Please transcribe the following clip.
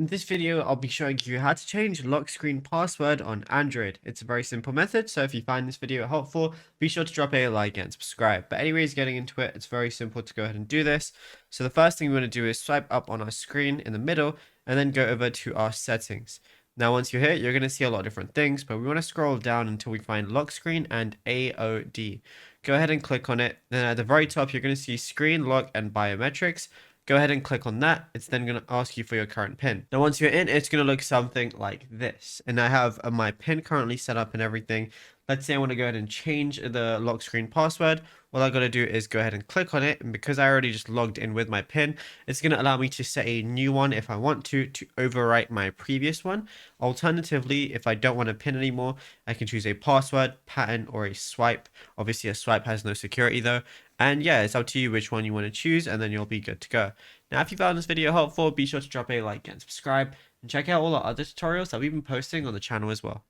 In this video, I'll be showing you how to change lock screen password on Android. It's a very simple method, so if you find this video helpful, be sure to drop a like and subscribe. But anyways, getting into it, it's very simple to go ahead and do this. So the first thing we want to do is swipe up on our screen in the middle and then go over to our settings. Now, once you're here, you're going to see a lot of different things, but we want to scroll down until we find lock screen and AOD. Go ahead and click on it. Then at the very top, you're going to see screen lock and biometrics. Go ahead and click on that. It's then going to ask you for your current PIN. Now, once you're in, it's going to look something like this. And I have my PIN currently set up and everything. Let's say I want to go ahead and change the lock screen password. All I got to do is go ahead and click on it. And because I already just logged in with my PIN, it's going to allow me to set a new one if I want to overwrite my previous one. Alternatively, if I don't want a PIN anymore, I can choose a password, pattern, or a swipe. Obviously, a swipe has no security though. And yeah, it's up to you which one you want to choose, and then you'll be good to go. Now, if you found this video helpful, be sure to drop a like and subscribe, and check out all our other tutorials that we've been posting on the channel as well.